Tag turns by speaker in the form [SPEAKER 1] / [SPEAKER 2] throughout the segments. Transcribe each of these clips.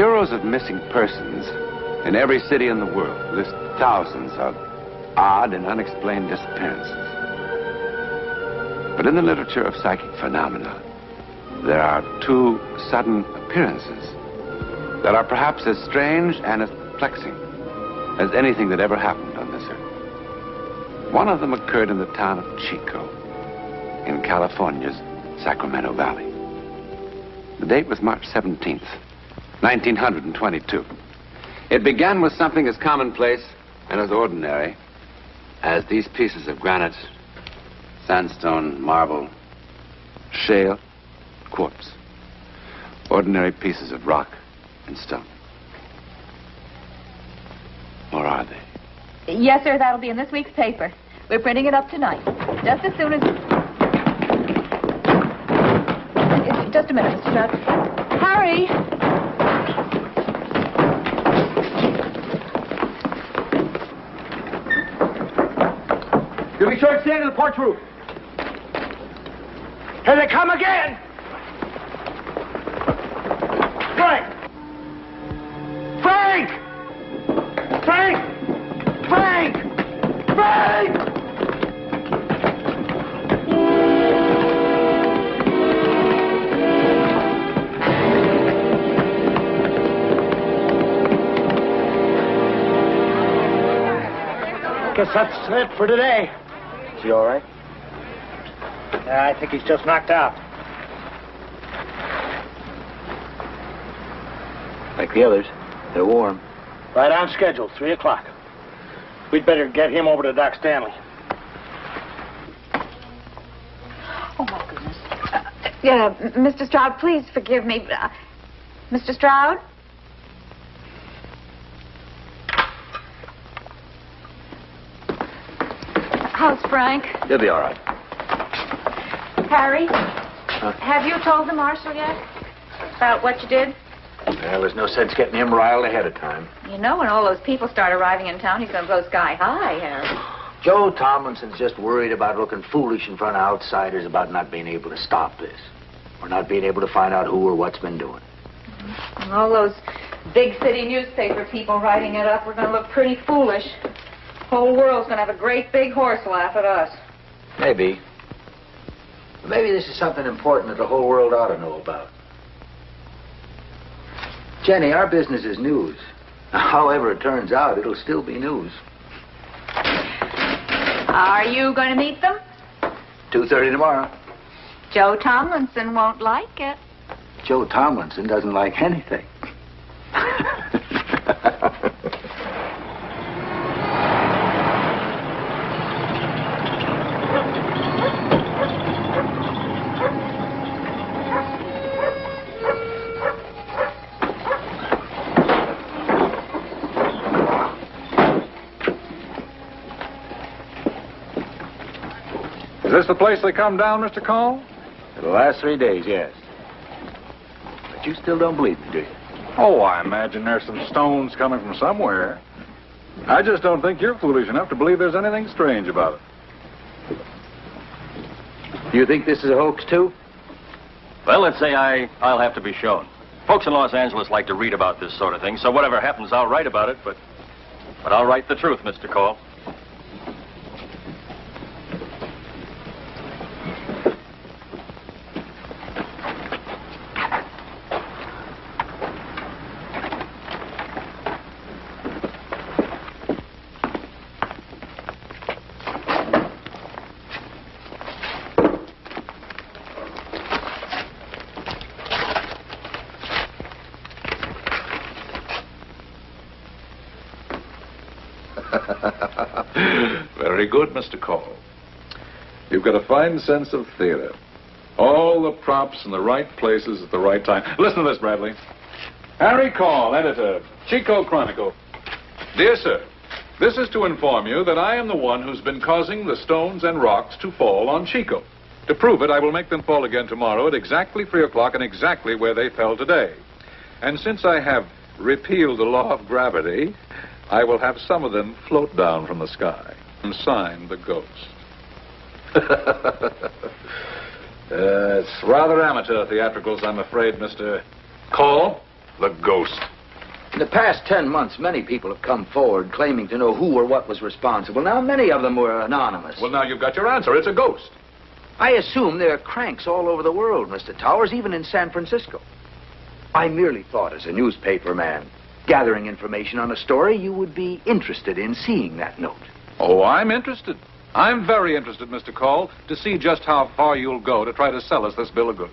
[SPEAKER 1] bureaus of missing persons in every city in the world list thousands of odd and unexplained disappearances. But in the literature of psychic phenomena, there are two sudden appearances that are perhaps as strange and as perplexing as anything that ever happened on this earth. One of them occurred in the town of Chico, in California's Sacramento Valley. The date was March 17th, 1922. It began with something as commonplace and as ordinary as these pieces of granite, sandstone, marble, shale, quartz. Ordinary pieces of rock and stone. Or are they?
[SPEAKER 2] Yes, sir, that'll be in this week's paper. We're printing it up tonight. Just as soon as... Just a minute, Mr. Stroud. Harry!
[SPEAKER 3] You be sure to stand in the porch roof. Here they come again! Frank! Frank! Frank! Frank! Frank! Guess that's it for today.
[SPEAKER 4] Is he all right?
[SPEAKER 3] I think he's just knocked out.
[SPEAKER 4] Like the others. They're warm.
[SPEAKER 3] Right on schedule, 3 o'clock. We'd better get him over to Doc Stanley.
[SPEAKER 2] Oh, my goodness. Mr. Stroud, please forgive me. Mr. Stroud? How's Frank?
[SPEAKER 4] He'll be all right.
[SPEAKER 2] Harry? Have you told the marshal yet about what you did?
[SPEAKER 4] Well, there's no sense getting him riled ahead of time.
[SPEAKER 2] You know, when all those people start arriving in town, he's going to go sky high, Harry.
[SPEAKER 4] Joe Tomlinson's just worried about looking foolish in front of outsiders about not being able to stop this. Or not being able to find out who or what's been doing.
[SPEAKER 2] And all those big city newspaper people writing it up, we're going to look pretty foolish. The whole world's going to have a great big horse laugh at us.
[SPEAKER 4] Maybe. Maybe this is something important that the whole world ought to know about. Jenny, our business is news. However it turns out, it'll still be news.
[SPEAKER 2] Are you going to meet them?
[SPEAKER 4] 2:30 tomorrow.
[SPEAKER 2] Joe Tomlinson won't like it.
[SPEAKER 4] Joe Tomlinson doesn't like anything.
[SPEAKER 5] Is this the place they come down, Mr. Cole?
[SPEAKER 4] For the last 3 days, yes. But you still don't believe me, do you?
[SPEAKER 5] Oh, I imagine there's some stones coming from somewhere. I just don't think you're foolish enough to believe there's anything strange about it.
[SPEAKER 4] You think this is a hoax, too?
[SPEAKER 6] Well, let's say I'll have to be shown. Folks in Los Angeles like to read about this sort of thing, so whatever happens, I'll write about it, but I'll write the truth, Mr. Cole.
[SPEAKER 5] Very good, Mr. Cole. You've got a fine sense of theater. All the props in the right places at the right time. Listen to this, Bradley. Harry Cole, editor, Chico Chronicle. Dear sir, this is to inform you that I am the one who's been causing the stones and rocks to fall on Chico. To prove it, I will make them fall again tomorrow at exactly 3 o'clock and exactly where they fell today. And since I have repealed the law of gravity, I will have some of them float down from the sky and sign the ghost. It's rather amateur theatricals, I'm afraid, Mr. Cole. The ghost.
[SPEAKER 4] In the past 10 months, many people have come forward claiming to know who or what was responsible. Now, many of them were anonymous.
[SPEAKER 5] Well, now you've got your answer. It's a ghost.
[SPEAKER 4] I assume there are cranks all over the world, Mr. Towers, even in San Francisco. I merely thought, as a newspaper man, gathering information on a story, you would be interested in seeing that note.
[SPEAKER 5] Oh, I'm interested. I'm very interested, Mr. Call, to see just how far you'll go to try to sell us this bill of goods.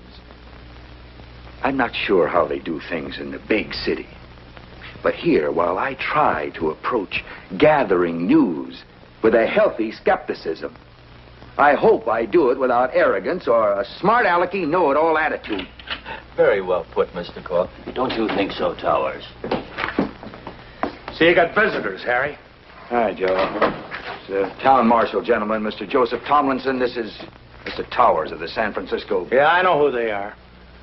[SPEAKER 4] I'm not sure how they do things in the big city. But here, while I try to approach gathering news with a healthy skepticism, I hope I do it without arrogance or a smart-alecky know-it-all attitude.
[SPEAKER 6] Very well put, Mr. Call. Don't you think so, Towers?
[SPEAKER 3] See, you got visitors, Harry.
[SPEAKER 4] Hi, Joe. It's the town marshal, gentlemen, Mr. Joseph Tomlinson. This is Mr. Towers of the San Francisco...
[SPEAKER 3] Yeah, I know who they are.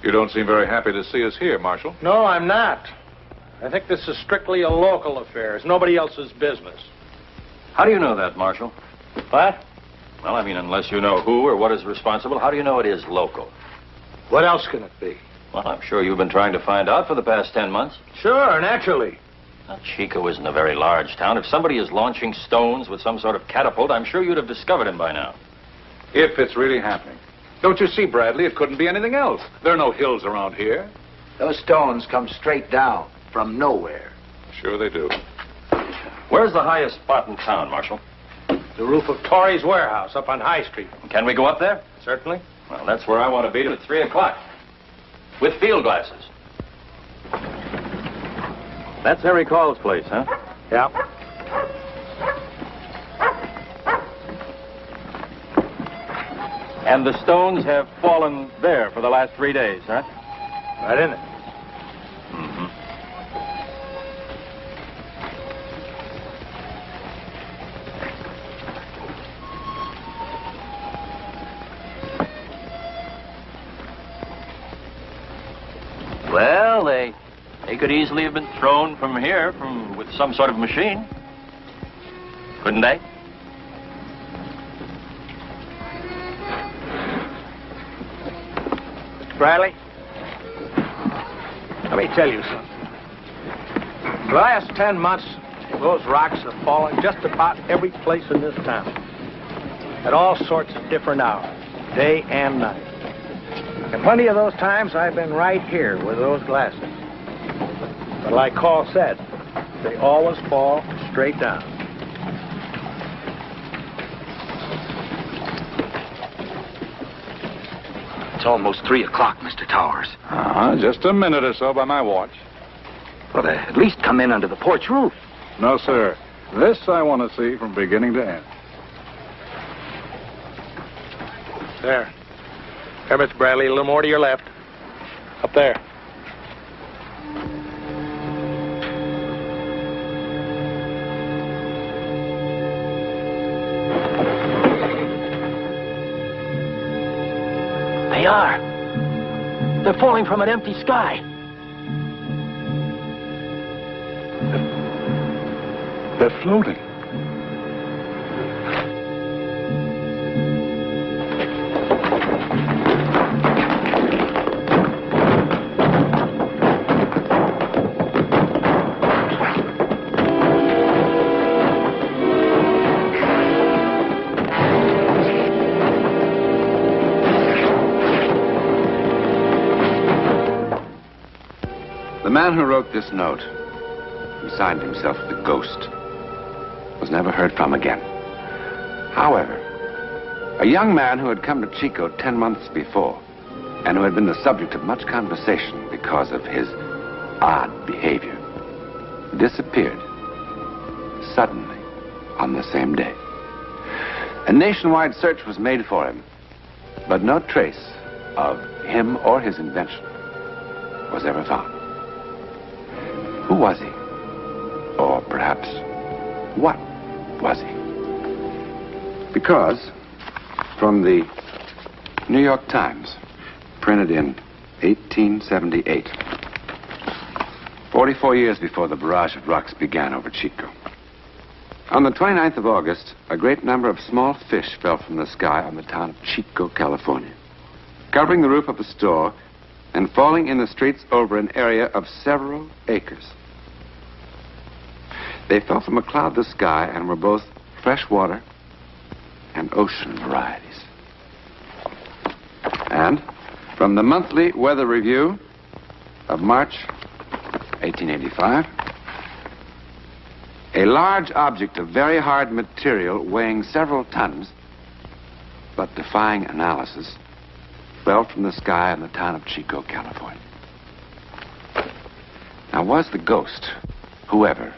[SPEAKER 5] You don't seem very happy to see us here, Marshal.
[SPEAKER 3] No, I'm not. I think this is strictly a local affair. It's nobody else's business.
[SPEAKER 6] How do you know that, Marshal?
[SPEAKER 3] What?
[SPEAKER 6] Well, I mean, unless you know who or what is responsible, how do you know it is local?
[SPEAKER 3] What else can it be?
[SPEAKER 6] Well, I'm sure you've been trying to find out for the past 10 months.
[SPEAKER 3] Sure, naturally.
[SPEAKER 6] Now, Chico isn't a very large town. If somebody is launching stones with some sort of catapult, I'm sure you'd have discovered him by now.
[SPEAKER 5] If it's really happening. Don't you see, Bradley, it couldn't be anything else. There are no hills around here.
[SPEAKER 4] Those stones come straight down from nowhere.
[SPEAKER 5] Sure they do.
[SPEAKER 6] Where's the highest spot in town, Marshal?
[SPEAKER 3] The roof of Torrey's warehouse up on High Street.
[SPEAKER 6] Can we go up there?
[SPEAKER 3] Certainly.
[SPEAKER 6] Well, that's where I want to be at 3 o'clock. With field glasses. That's Harry Call's place, huh?
[SPEAKER 3] Yeah.
[SPEAKER 6] And the stones have fallen there for the last 3 days, huh?
[SPEAKER 3] Right in it.
[SPEAKER 6] Mm-hmm. Well, they could easily have been thrown from here with some sort of machine. Couldn't they?
[SPEAKER 3] Mr. Bradley, let me tell you something. For the last 10 months, those rocks have fallen just about every place in this town. At all sorts of different hours, day and night. And plenty of those times I've been right here with those glasses. But like Call said, they always fall straight down.
[SPEAKER 4] It's almost 3 o'clock, Mr. Towers.
[SPEAKER 5] Just a minute or so by my watch.
[SPEAKER 4] Well, at least come in under the porch roof.
[SPEAKER 5] No, sir. This I want to see from beginning to end.
[SPEAKER 3] There. There, Mr. Bradley, a little more to your left. Up there.
[SPEAKER 6] They are. They're falling from an empty sky.
[SPEAKER 5] They're floating.
[SPEAKER 1] The man who wrote this note, who signed himself the Ghost, was never heard from again. However, a young man who had come to Chico 10 months before, and who had been the subject of much conversation because of his odd behavior, disappeared suddenly on the same day. A nationwide search was made for him, but no trace of him or his invention was ever found. Who was he? Or perhaps, what was he? Because, from the New York Times, printed in 1878, 44 years before the barrage of rocks began over Chico, on the 29th of August, a great number of small fish fell from the sky on the town of Chico, California. Covering the roof of a store, and falling in the streets over an area of several acres. They fell from a cloudless sky and were both freshwater and ocean varieties. And from the Monthly Weather Review of March 1885, a large object of very hard material weighing several tons, but defying analysis, fell from the sky in the town of Chico, California. Now, was the ghost, whoever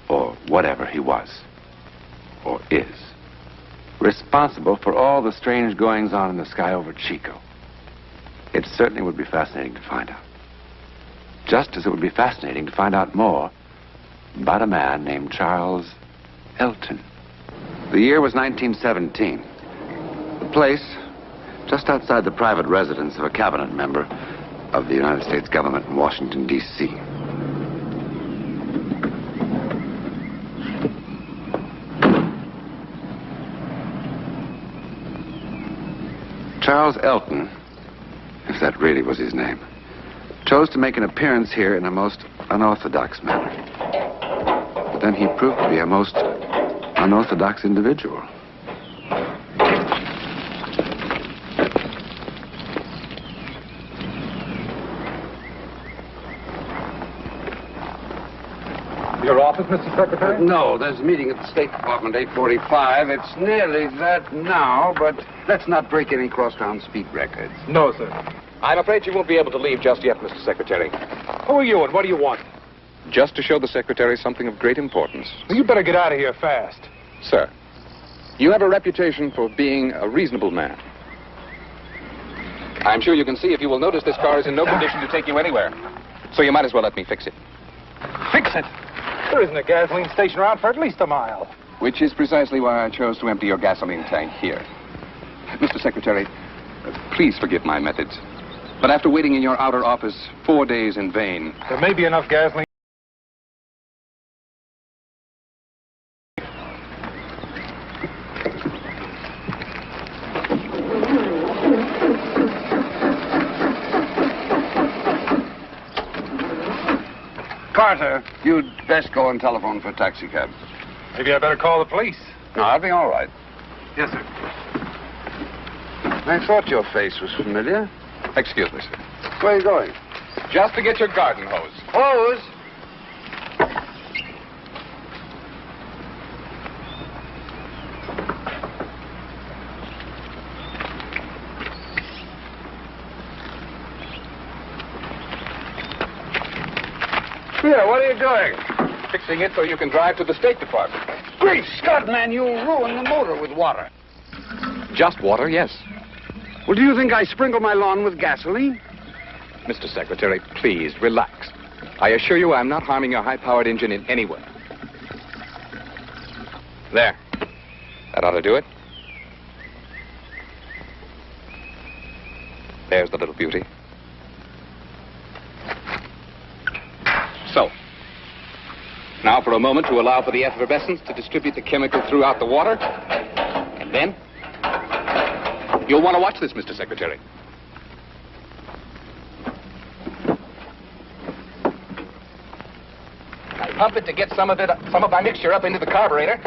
[SPEAKER 1] or whatever he was, or is, responsible for all the strange goings-on in the sky over Chico? It certainly would be fascinating to find out. Just as it would be fascinating to find out more about a man named Charles Elton. The year was 1917. The place, just outside the private residence of a cabinet member of the United States government in Washington, D.C. Charles Elton, if that really was his name, chose to make an appearance here in a most unorthodox manner. But then he proved to be a most unorthodox individual.
[SPEAKER 7] Your office, Mr. Secretary?
[SPEAKER 1] No, there's a meeting at the State Department, 8:45. It's nearly that now, but let's not break any crosstown speed records.
[SPEAKER 7] No, sir.
[SPEAKER 8] I'm afraid you won't be able to leave just yet, Mr. Secretary.
[SPEAKER 7] Who are you and what do you want?
[SPEAKER 8] Just to show the Secretary something of great importance.
[SPEAKER 7] Well, you better get out of here fast.
[SPEAKER 8] Sir, you have a reputation for being a reasonable man. I'm sure you can see if you will notice this car is in no condition to take you anywhere. So you might as well let me fix it.
[SPEAKER 7] Fix it. There isn't a gasoline station around for at least a mile.
[SPEAKER 8] Which is precisely why I chose to empty your gasoline tank here. Mr. Secretary, please forgive my methods. But after waiting in your outer office 4 days in vain...
[SPEAKER 7] There may be enough gasoline.
[SPEAKER 1] Carter, you'd best go and telephone for a taxi cab.
[SPEAKER 7] Maybe I better call the police.
[SPEAKER 1] No, I'll be all right.
[SPEAKER 7] Yes, sir.
[SPEAKER 1] I thought your face was familiar.
[SPEAKER 8] Excuse me, sir.
[SPEAKER 1] Where are you going?
[SPEAKER 8] Just to get your garden hose.
[SPEAKER 1] Hose? Here, what are you doing?
[SPEAKER 8] Fixing it so you can drive to the State Department.
[SPEAKER 1] Great Scott, man, you'll ruin the motor with water.
[SPEAKER 8] Just water, yes.
[SPEAKER 1] Well, do you think I sprinkle my lawn with gasoline?
[SPEAKER 8] Mr. Secretary, please, relax. I assure you I'm not harming your high-powered engine in any way. There. That ought to do it. There's the little beauty. So, now for a moment to allow for the effervescence to distribute the chemical throughout the water. And then, you'll want to watch this, Mr. Secretary. I pump it to get some of my mixture up into the carburetor.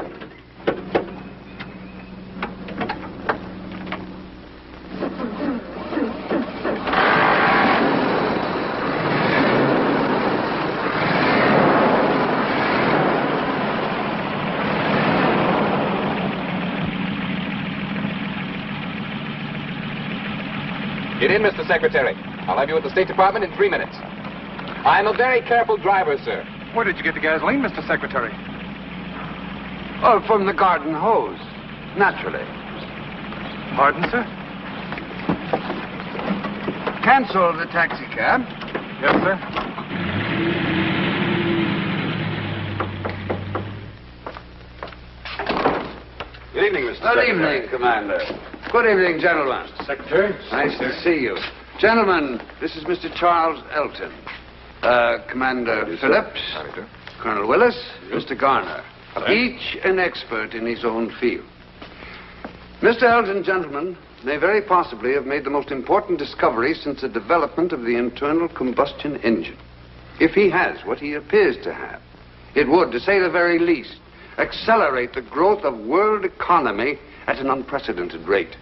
[SPEAKER 8] Get in, Mr. Secretary. I'll have you at the State Department in 3 minutes. I'm a very careful driver, sir.
[SPEAKER 7] Where did you get the gasoline, Mr. Secretary?
[SPEAKER 1] Oh, from the garden hose. Naturally.
[SPEAKER 7] Pardon, sir?
[SPEAKER 1] Cancel the taxi cab.
[SPEAKER 7] Yes, sir.
[SPEAKER 1] Good evening, Mr. Secretary. Good evening, Commander. Good evening, gentlemen.
[SPEAKER 7] Secretary?
[SPEAKER 1] Nice to see you. Gentlemen, this is Mr. Charles Elton. Commander Phillips, Colonel Willis, Mr. Garner. Each an expert in his own field. Mr. Elton, gentlemen,
[SPEAKER 9] may very possibly have made the most important discovery since the development of the internal combustion engine. If he has what he appears to have, it would, to say the very least, accelerate the growth of world economy at an unprecedented rate,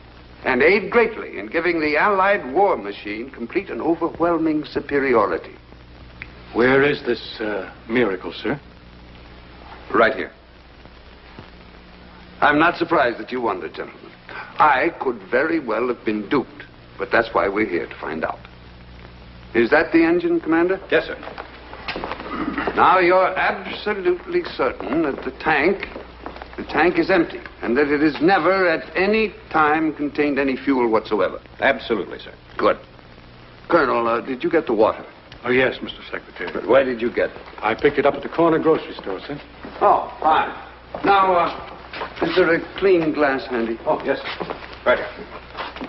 [SPEAKER 9] and aid greatly in giving the Allied war machine complete and overwhelming superiority.
[SPEAKER 3] Where is this miracle, sir?
[SPEAKER 9] Right here. I'm not surprised that you wonder, gentlemen. I could very well have been duped, but that's why we're here, to find out. Is that the engine, Commander?
[SPEAKER 3] Yes, sir.
[SPEAKER 9] Now, you're absolutely certain that the tank is empty, and that it has never at any time contained any fuel whatsoever.
[SPEAKER 3] Absolutely, sir.
[SPEAKER 9] Good. Colonel, did you get the water?
[SPEAKER 3] Oh, yes, Mr. Secretary.
[SPEAKER 9] But where did you get it?
[SPEAKER 3] I picked it up at the corner grocery store, sir.
[SPEAKER 9] Oh, fine. Now, is there a clean glass handy?
[SPEAKER 3] Oh, yes. Right here.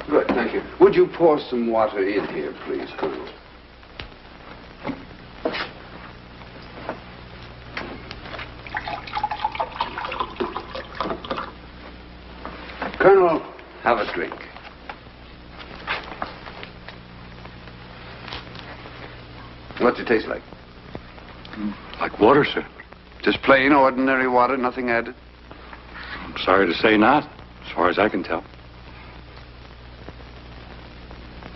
[SPEAKER 9] Good, thank you. Would you pour some water in here, please, Colonel? Colonel, have a drink. What's it taste like?
[SPEAKER 3] Like water, sir.
[SPEAKER 9] Just plain, ordinary water, nothing added?
[SPEAKER 3] I'm sorry to say not, as far as I can tell.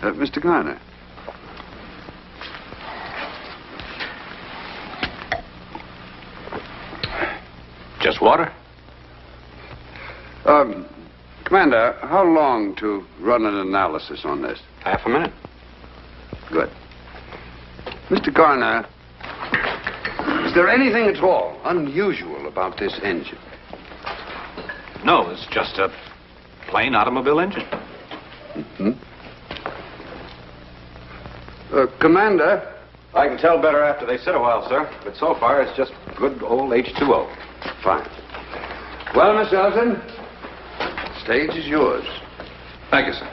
[SPEAKER 9] Mr. Garner.
[SPEAKER 3] Just water?
[SPEAKER 9] Commander, how long to run an analysis on this?
[SPEAKER 3] Half a minute.
[SPEAKER 9] Good. Mr. Garner, is there anything at all unusual about this engine?
[SPEAKER 3] No, it's just a plain automobile engine.
[SPEAKER 9] Mm-hmm. Commander?
[SPEAKER 3] I can tell better after they sit a while, sir. But so far, it's just good old H2O.
[SPEAKER 9] Fine. Well, Miss Elton, stage is yours.
[SPEAKER 5] Thank you, sir.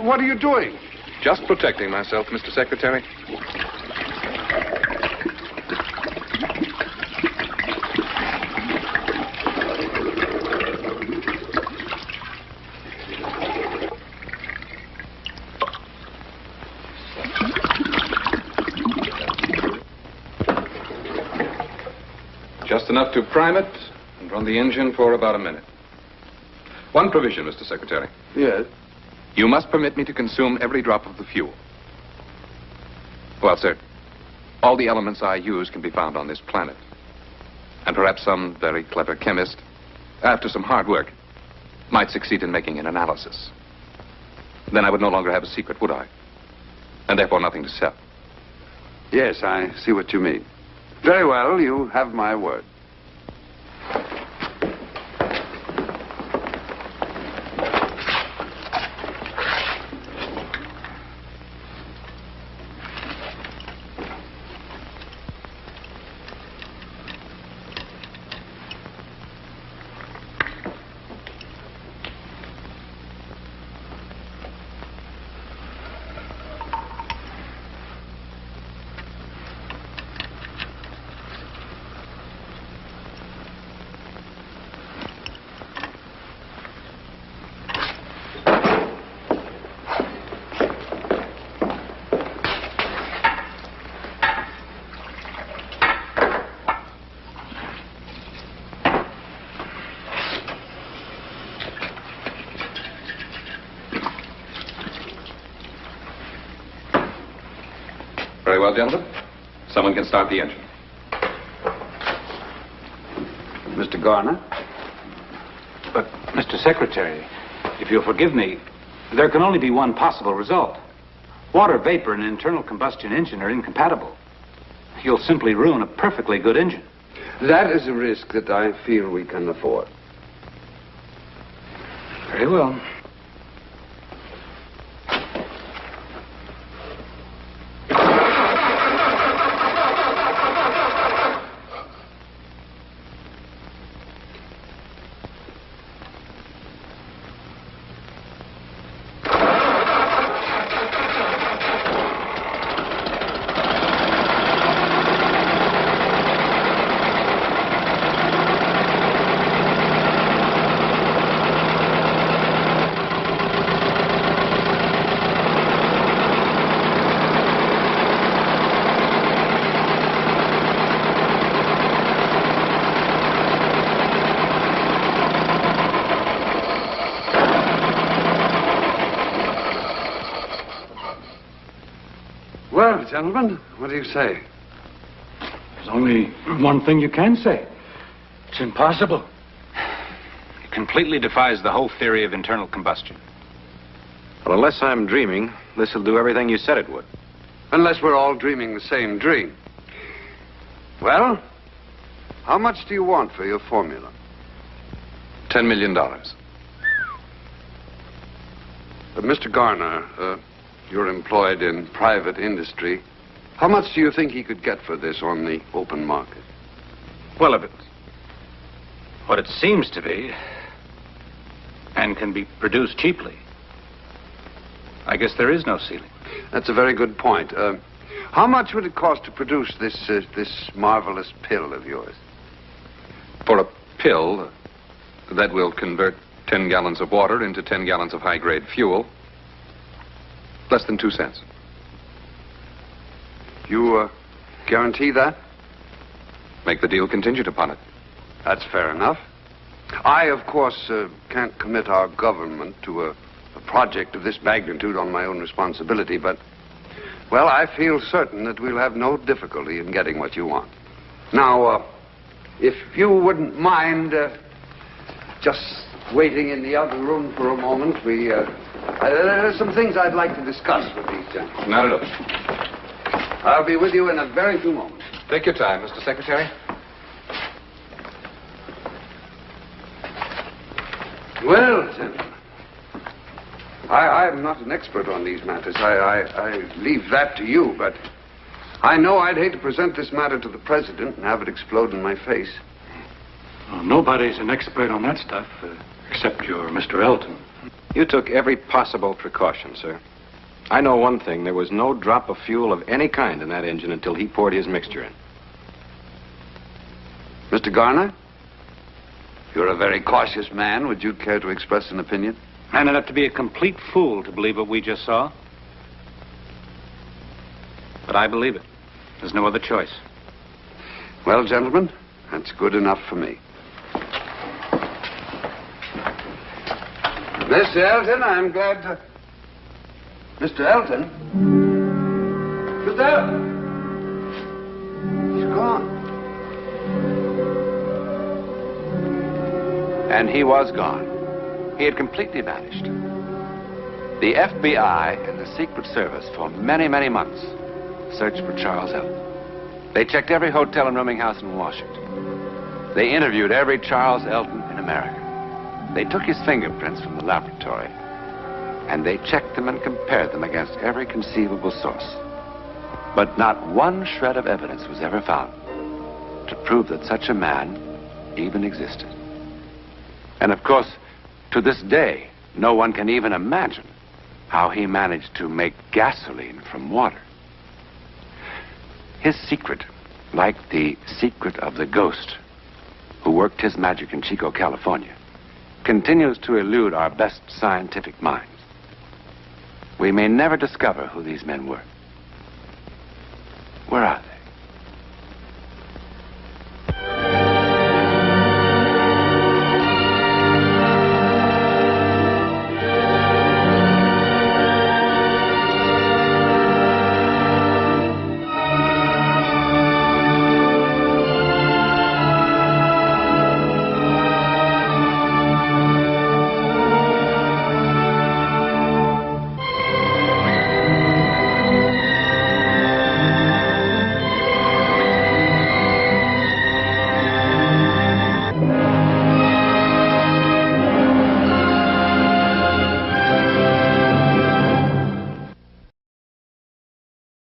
[SPEAKER 9] What are you doing?
[SPEAKER 8] Just protecting myself, Mr. Secretary. Just enough to prime it and run the engine for about a minute. One provision, Mr. Secretary.
[SPEAKER 9] Yes?
[SPEAKER 8] You must permit me to consume every drop of the fuel. Well, sir, all the elements I use can be found on this planet. And perhaps some very clever chemist, after some hard work, might succeed in making an analysis. Then I would no longer have a secret, would I? And therefore nothing to sell.
[SPEAKER 9] Yes, I see what you mean. Very well, you have my word.
[SPEAKER 8] Very well, gentlemen. Someone can start the engine.
[SPEAKER 9] Mr. Garner?
[SPEAKER 7] But, Mr. Secretary, if you'll forgive me, there can only be one possible result. Water vapor and an internal combustion engine are incompatible. You'll simply ruin a perfectly good engine.
[SPEAKER 9] That is a risk that I feel we can afford.
[SPEAKER 7] Very well.
[SPEAKER 9] gentlemen, what do you say?
[SPEAKER 7] There's only one thing you can say. It's impossible. It completely defies the whole theory of internal combustion.
[SPEAKER 1] Well, unless I'm dreaming, this will do everything you said it would.
[SPEAKER 9] Unless we're all dreaming the same dream. Well, how much do you want for your formula?
[SPEAKER 8] $10 million.
[SPEAKER 9] Mr. Garner, you're employed in private industry. How much do you think he could get for this on the open market?
[SPEAKER 7] Well, if it's what it seems to be, and can be produced cheaply, I guess there is no ceiling.
[SPEAKER 9] That's a very good point. How much would it cost to produce this marvelous pill of yours?
[SPEAKER 8] For a pill that will convert 10 gallons of water into 10 gallons of high-grade fuel, less than 2 cents.
[SPEAKER 9] You guarantee that?
[SPEAKER 8] Make the deal contingent upon it.
[SPEAKER 9] That's fair enough. I, of course, can't commit our government to a project of this magnitude on my own responsibility, but, well, I feel certain that we'll have no difficulty in getting what you want. Now, if you wouldn't mind just waiting in the other room for a moment, there are some things I'd like to discuss with these gentlemen.
[SPEAKER 8] Not at all.
[SPEAKER 9] I'll be with you in a very few moments.
[SPEAKER 8] Take your time, Mr. Secretary.
[SPEAKER 9] Well, gentlemen, I'm not an expert on these matters. I leave that to you, but I know I'd hate to present this matter to the president and have it explode in my face.
[SPEAKER 7] Well, nobody's an expert on that stuff, except your Mr. Elton.
[SPEAKER 1] You took every possible precaution, sir. I know one thing. There was no drop of fuel of any kind in that engine until he poured his mixture in.
[SPEAKER 9] Mr. Garner, you're a very cautious man. Would you care to express an opinion?
[SPEAKER 7] Man, I'd have to be a complete fool to believe what we just saw. But I believe it. There's no other choice.
[SPEAKER 9] Well, gentlemen, that's good enough for me. Mr. Elton, I'm glad to... Mr. Elton? Mr. Elton? He's gone.
[SPEAKER 1] And he was gone. He had completely vanished. The FBI and the Secret Service for many, many months searched for Charles Elton. They checked every hotel and rooming house in Washington. They interviewed every Charles Elton in America. They took his fingerprints from the laboratory, and they checked them and compared them against every conceivable source. But not one shred of evidence was ever found to prove that such a man even existed. And of course, to this day, no one can even imagine how he managed to make gasoline from water. His secret, like the secret of the ghost who worked his magic in Chico, California, continues to elude our best scientific minds. We may never discover who these men were.